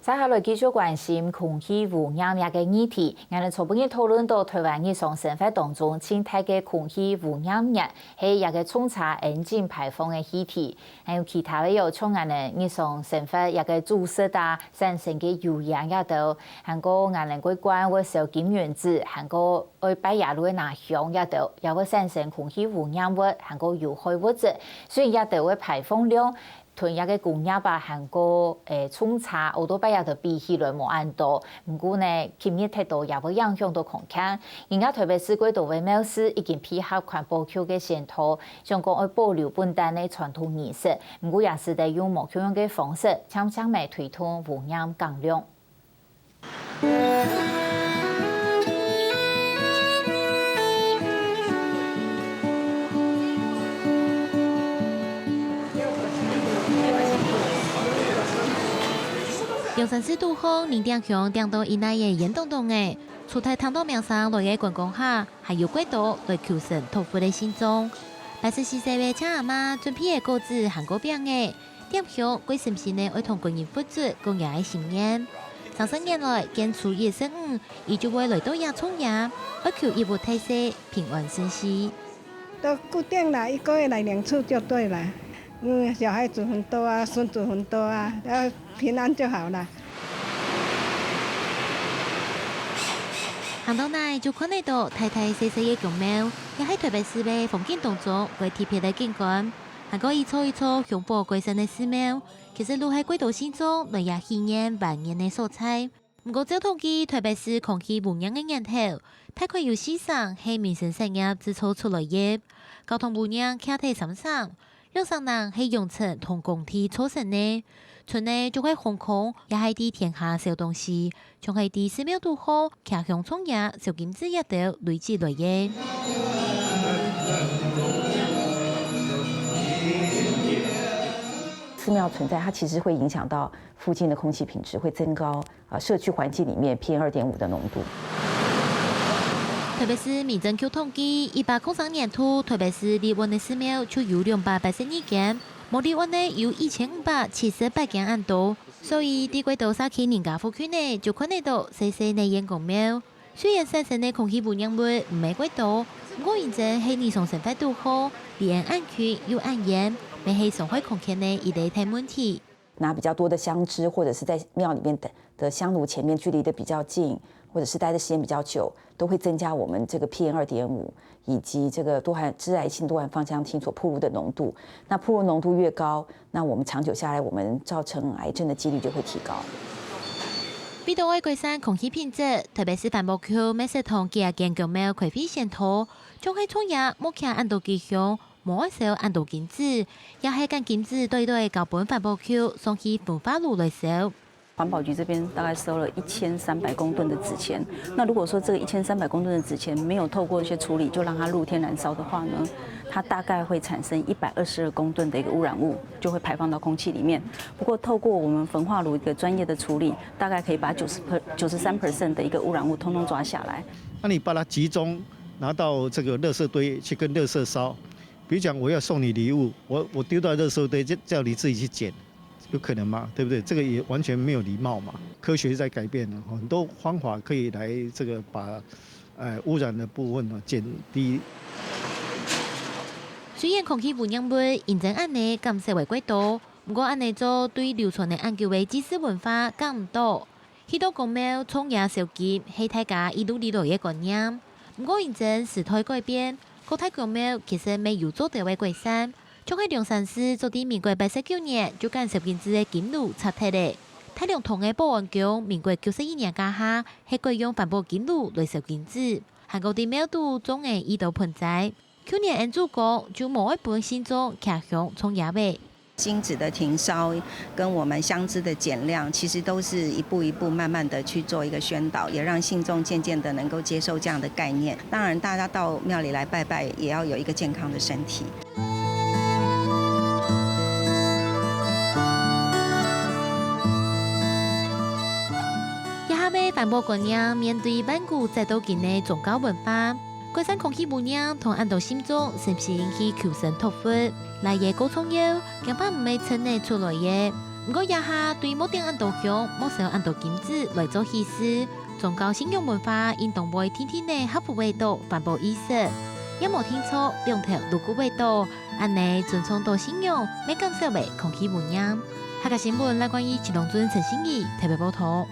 接下来继续关心空气污染嘅议题。我哋初步嘅讨论到台湾日常生活当中，清态嘅空气污染物系一个冲查环境排放嘅议题，还有其他嘅有从我哋日常生活一个注射啊产生嘅油烟一度，韩国我哋会关会受金原子，韩国会摆野路嘅那香一度，也会产生空气污染物，韩国有害物质，所以一度嘅排放量。屯一个工业吧，韩国冲查好多摆也就比起来无按多，不过呢，今日睇到也会影响到空气。而家特别是轨道卫苗师已经配合环保局嘅先导，想讲要保留本地嘅传统仪式，不过也是得用无同样嘅方式，将来推动污染降量。64度风2点强点到以内嘅严冻冻嘅，除太汤到面上来嘅观光客，还有轨道来求生托付嘅心中。84岁嘅亲阿妈准备嘅果子韩国饼嘅，点响贵心心嘅爱同工人付出共也嘅信念。30年来建出夜生午，伊就会来到亚冲也，要求一无太色平安顺遂。都固定啦，一个月来2次就对了。小孩子很多啊，孙子很多啊，要平安就好了。行到内就看得到太太细细嘅公庙，也喺特别是嘅风景当中为特别嘅景观。还个一撮一撮雄博贵山嘅寺庙，其实路喺轨道心中来也纪念万年嘅素材。不过照统计，特别是空气污染嘅源头，大概有4成係民生产业制造出来嘅，交通污染卡睇3成。2成人係用塵同工體造成呢，村內就係航空，也係啲天下小東西，仲係啲寺廟都好，騎向衝也小金子一道累積來嘅。寺庙存在，它其实会影响到附近的空气品质，会增高社区环境里面 PM2.5的浓度。特别是民政局统计，103年初，特别是离湾的寺庙就有282间，冇离湾的有1578间安多，所以地轨道沙區人家附近呢，就看得到細細的煙公廟。雖然產生的空氣污染物唔係幾多，不過現在係日常生活都好，離安全又安全，未係傷害空氣呢一類大問題。拿比较多的香枝，或者是在庙里面的香炉前面距离的比较近，或者是待的时间比较久，都会增加我们这个 PM2.5以及这个致癌性多含芳香烃所暴露的浓度。那暴露浓度越高，那我们长久下来，我们造成癌症的几率就会提高。比到改善空气品质，特别是环保局每次同几间公庙开会检讨，将喺创业目前按度基项。冇愛少按度金子，也係跟金子對交本環保局送去焚化爐來燒。環保局這邊大概收了1300公噸的紙錢。那如果說這個1300公噸的紙錢沒有透過一些處理，就讓它露天燃燒的話呢，它大概會產生122公噸的一個污染物，就會排放到空氣裡面。不過透過我們焚化爐一個專業的處理，大概可以把93% 的一個污染物通通抓下來。那你把它集中拿到這個垃圾堆去跟垃圾燒。比如講，我要送你禮物，我丟到垃圾堆，叫你自己去撿，有可能嗎？對不對？這個也完全沒有禮貌嘛。科學在改變，很多方法可以來這個把污染的部分減低。雖然空氣污染物認真按呢減少為幾多，不過按呢做對流傳的研究嘅知識文化減唔多。許多公廟從也小結係大家一路嚟嘅觀念，不過認真時代改變。國泰公廟其實未有做到嘅改善，仲係梁山市做啲民國89年就間10件子嘅金爐拆退咧。太陽同嘅保安局民國91年家下係改用環保金爐來燒金子，韓國啲廟都總係遇到盆栽。去年按主講就冇一半心中騎向從野尾。金紙的停燒跟我們香枝的減量，其實都是一步一步慢慢的去做一個宣導，也讓信眾漸漸的能夠接受這樣的概念。當然，大家到廟裡來拜拜，也要有一個健康的身體。一下尾環保觀念面對萬古再度見的宗教文化，改善空氣污染同按到心中是不是引起求生托付？來嘢高重要，恐怕唔係趁你出來嘅。不过也下对某点按度香、某少按度金子来做仪式，宗教信仰文化应当为天天的合乎味道传播意识。也无听错，两条如果味道，安尼尊崇到信仰，没感受为空气污染。下个新闻来关于吉隆村陈心怡特别报道。